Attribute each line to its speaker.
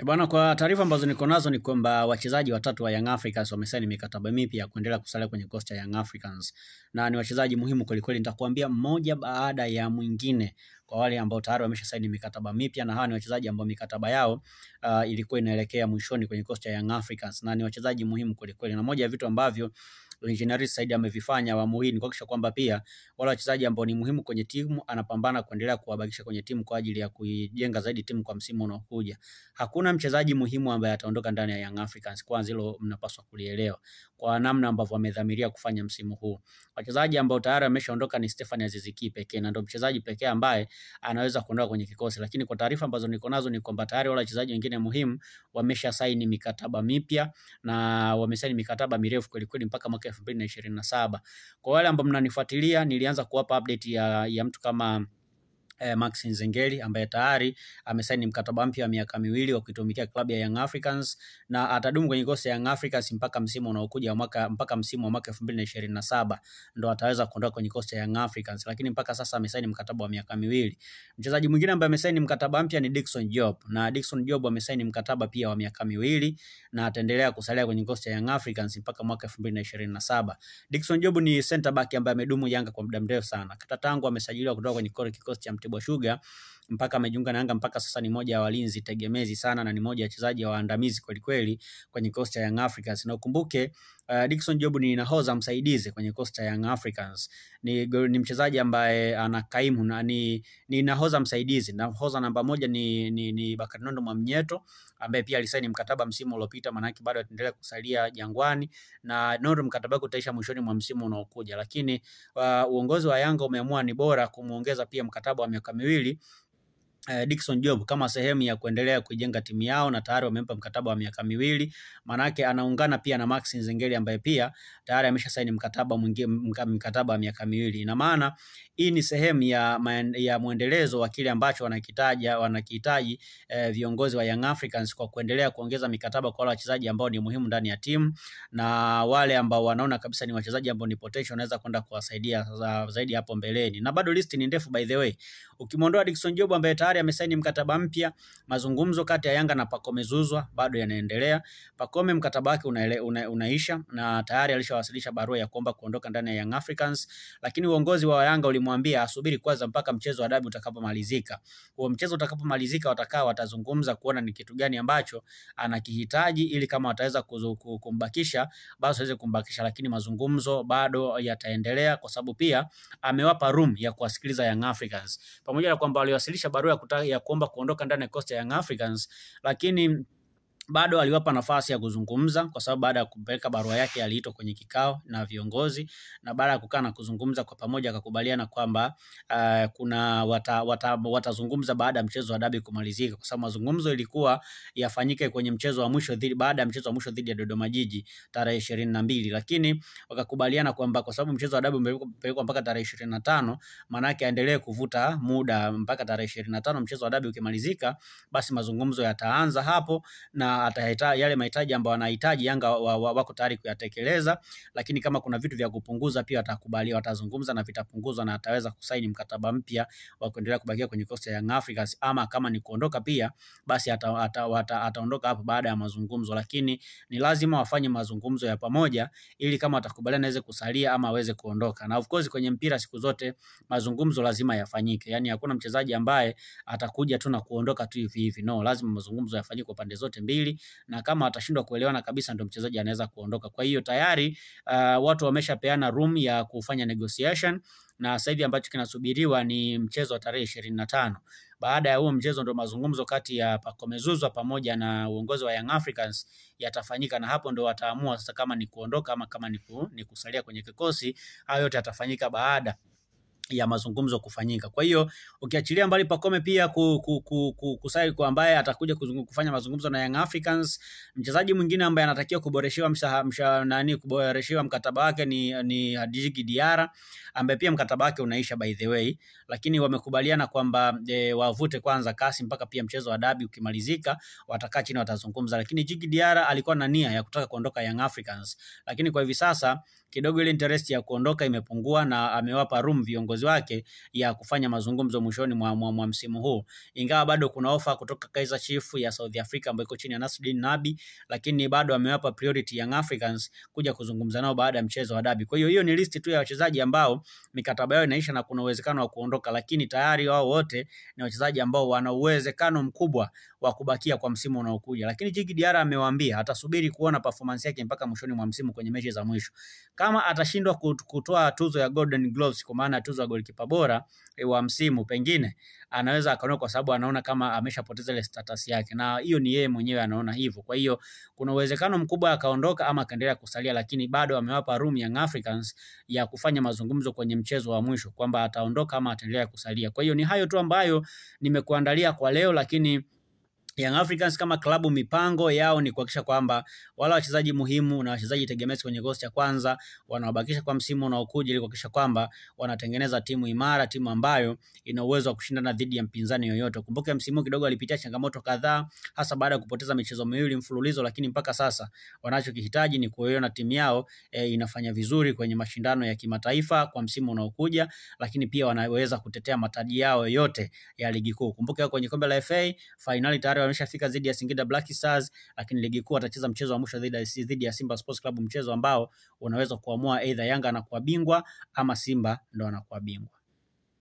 Speaker 1: Bwana, kwa taarifa ambazo niko nazo ni kwamba wachezaji watatu wa Young Africans wamesaini mikataba mipya kuendelea kusalia kwenye kosti cha Young Africans. Na ni wachezaji muhimu kweli, nitakuambia mmoja baada ya mwingine kwa wale ambao tayari wameshasaini mikataba mipya, na hawa ni wachezaji ambao mikataba yao ilikuwa inaelekea mwishoni kwenye kosti cha Young Africans, na ni wachezaji muhimu kweli. Na moja ya vitu ambavyo Engineer Said amevifanya awamu hii ni kuhakikisha kwamba pia wale wachezaji ambao ni muhimu kwenye timu anapambana kuendelea kuwabakisha kwenye timu kwa ajili ya kuijenga zaidi timu kwa msimu unaokuja. Hakuna mchezaji muhimu ambaye ataondoka ndani ya Young Africans, kwanza hilo mnapaswa kulielewa kwa namna ambavyo wamedhamiria kufanya msimu huu. Wachezaji ambao tayari wameshaondoka ni Stefan Aziz Ki pekee, na ndio mchezaji pekee ambaye anaweza kuondoka kwenye kikosi, lakini kwa taarifa ambazo niko nazo ni kwamba tayari wale wachezaji wengine muhimu wamesha saini mikataba mipya na wamesaini mikataba mirefu kweli mpaka mwaka 2027. Kwa wale ambao mnanifuatilia, nilianza kuwapa update ya mtu kama Max Nzengeli ambaye tayari amesaini mkataba mpya wa miaka 2 wa kuitumikia klabu ya Young Africans na atadumu kwenye kikosi ya Young Africans mpaka msimu unaokuja mpaka msimu wa mwaka 2027 ndo ataweza kuondoka kwenye kikosi cha Young Africans, lakini mpaka sasa amesaini mkataba wa miaka 2. Mchezaji mwingine ambaye amesaini mkataba mpya ni Dickson Job, na Dickson Job amesaini mkataba pia wa miaka 2 na ataendelea kusalia kwenye kikosi cha Young Africans mpaka mwaka 2027. Dickson Job ni center back ambaye amedumu Yanga kwa muda mrefu sana. Tangu amesajiliwa kutoka kwenye kikosi cha Mtibwa Sugar mpaka amejiunga na Yanga mpaka sasa ni moja ya walinzi tegemezi sana na ni moja ya wachezaji wa waandamizi kweli kwenye kikosi cha Young Africans. Na ukumbuke Dickson Job ni nahodha msaidizi kwenye kikosi cha Young Africans. Ni mchezaji ambaye anakaimu na ni nahodha msaidizi. Nahodha namba 1 ni Bakari Nondo Mwamnyeto ambaye pia alisaini mkataba msimu uliopita, maana yake bado ataendelea kusalia Jangwani na Nondo mkataba wake utaisha mwishoni mwa msimu unaokuja, lakini uongozi wa Yanga umeamua ni bora kumuongeza pia mkataba wa miaka 2 Dickson Job kama sehemu ya kuendelea kujenga timu yao, na tayari wamempa mkataba wa miaka 2. Maana yake anaungana pia na Max Nzengeli ambaye pia tayari ameshasaini mkataba mwingine, mkataba wa miaka 2. Ina maana hii ni sehemu ya muendelezo wa kile ambacho wanakihitaji viongozi wa Young Africans kwa kuendelea kuongeza mikataba kwa wale wachezaji ambao ni muhimu ndani ya timu na wale ambao wanaona kabisa ni wachezaji ambao ni potential wanaweza kwenda kuwasaidia zaidi hapo mbeleni. Na bado list ni ndefu by the way. Ukimwondoa Dickson Job ambaye tayari amesaini mkataba mpya, mazungumzo kati ya Yanga na Pacome Zouzoua bado yanaendelea. Pacome mkataba wake unaisha na tayari alishawasilisha barua ya kuomba kuondoka ndani ya Young Africans, lakini uongozi wa Yanga ulimwambia asubiri kwanza mpaka mchezo wa dabi utakapomalizika. Huo mchezo utakapomalizika watazungumza kuona ni kitu gani ambacho anakihitaji ili kama wataweza kumbakisha basi waweze kumbakisha, lakini mazungumzo bado yataendelea kwa sababu pia amewapa room ya kuwasikiliza Young Africans. Pamoja na kwamba waliwasilisha barua ya kuomba kuondoka ndani ya kikosi cha Young Africans, lakini bado aliwapa nafasi ya kuzungumza kwa sababu baada ya kupeleka barua yake aliitwa kwenye kikao na viongozi, na baada ya kukaa na kuzungumza kwa pamoja akakubaliana kwamba watazungumza baada ya mchezo wa dabi kumalizika, kwa sababu mazungumzo ilikuwa yafanyike kwenye mchezo wa mwisho baada ya mchezo wa mwisho dhidi ya Dodoma Jiji tarehe 22, lakini wakakubaliana kwamba kwa sababu mchezo wa dabi umepelekwa mpaka tarehe 25, maana yake aendelee kuvuta muda mpaka tarehe 25 mchezo wa dabi ukimalizika, basi mazungumzo yataanza hapo na yale mahitaji ambayo wanahitaji Yanga wako tayari kuyatekeleza, lakini kama kuna vitu vya kupunguza pia watakubaliwa, watazungumza na vitapunguzwa na ataweza kusaini mkataba mpya wa kuendelea kubakia kwenye kikosi cha Young Africans, ama kama ni kuondoka pia basi ataondoka hapo baada ya mazungumzo, lakini ni lazima wafanye mazungumzo ya pamoja ili kama watakubaliana aweze kusalia ama aweze kuondoka. Na of course kwenye mpira siku zote mazungumzo lazima yafanyike, yani hakuna mchezaji ambaye atakuja tu na kuondoka tu hivi, no, lazima mazungumzo yafanyike kwa pande zote mbili, na kama watashindwa kuelewana kabisa ndio mchezaji anaweza kuondoka. Kwa hiyo tayari watu wameshapeana room ya kufanya negotiation, na sasa hivi ambacho kinasubiriwa ni mchezo wa tarehe 25. Baada ya huo mchezo ndio mazungumzo kati ya Pacome Zouzoua pamoja na uongozi wa Young Africans yatafanyika, na hapo ndio wataamua sasa kama ni kuondoka ama kama ni kusalia kwenye kikosi. Hayo yote yatafanyika baada ya mazungumzo kufanyika. Kwa hiyo ukiachilia mbali Pacome pia kusai kwa ambaye atakuja kufanya mazungumzo na Young Africans, mchezaji mwingine ambaye anatakiwa kuboreshewa mkataba wake ni Djigui Diarra ambaye pia mkataba wake unaisha by the way, lakini wamekubaliana kwamba wavute kwanza kasi mpaka pia mchezo wa dabi ukimalizika watakaa chini watazungumza. Lakini Djigui Diarra alikuwa na nia ya kutaka kuondoka Young Africans, lakini kwa hivi sasa kidogo ile interest ya kuondoka imepungua na amewapa room viongozi uongozi wake ya kufanya mazungumzo mwishoni mwa msimu huu. Ingawa bado kuna ofa kutoka Kaizer Chiefs ya South Africa ambayo iko chini ya Nasruddin Nabi, lakini bado amewapa priority Young Africans kuja kuzungumza nao baada ya mchezo wa dabi. Kwa hiyo ni listi tu ya wachezaji ambao mikataba yao inaisha na kuna uwezekano wa kuondoka, lakini tayari wao wote ni wachezaji ambao wana uwezekano mkubwa wa kubakia kwa msimu unaokuja. Lakini Djigui Diarra amewaambia atasubiri kuona performance yake mpaka mwishoni mwa msimu kwenye mechi za mwisho. Kama atashindwa kutoa tuzo ya Golden Gloves, kwa maana tuzo ya golikipa bora wa msimu, pengine anaweza akaona, kwa sababu anaona kama ameshapoteza ile status yake, na hiyo ni yeye mwenyewe anaona hivyo. Kwa hiyo kuna uwezekano mkubwa akaondoka ama akaendelea kusalia, lakini bado amewapa room Young Africans ya kufanya mazungumzo kwenye mchezo wa mwisho kwamba ataondoka ama ataendelea kusalia. Kwa hiyo ni hayo tu ambayo nimekuandalia kwa leo, lakini Young Africans kama klabu mipango yao ni kuhakikisha kwamba wala wachezaji muhimu na wachezaji tegemezi kwenye kikosi cha kwanza wanawabakisha kwa msimu unaokuja, ili kuhakikisha kwamba wanatengeneza timu imara, timu ambayo ina uwezo wa kushindana dhidi ya mpinzani yoyote. Kumbuke msimu kidogo alipitia changamoto kadhaa, hasa baada ya kupoteza michezo miwili mfululizo, lakini mpaka sasa wanachokihitaji ni kuiona timu yao inafanya vizuri kwenye mashindano ya kimataifa kwa msimu unaokuja, lakini pia wanaweza kutetea mataji yao yote ya ligi kuu. Kumbuke kwenye kombe la FA finali tayari wameshafika dhidi ya Singida Black Stars, lakini ligi kuu watacheza mchezo wa mwisho dhidi ya Simba Sports Club, mchezo ambao unaweza kuamua either Yanga anakuwa bingwa ama Simba ndo anakuwa bingwa.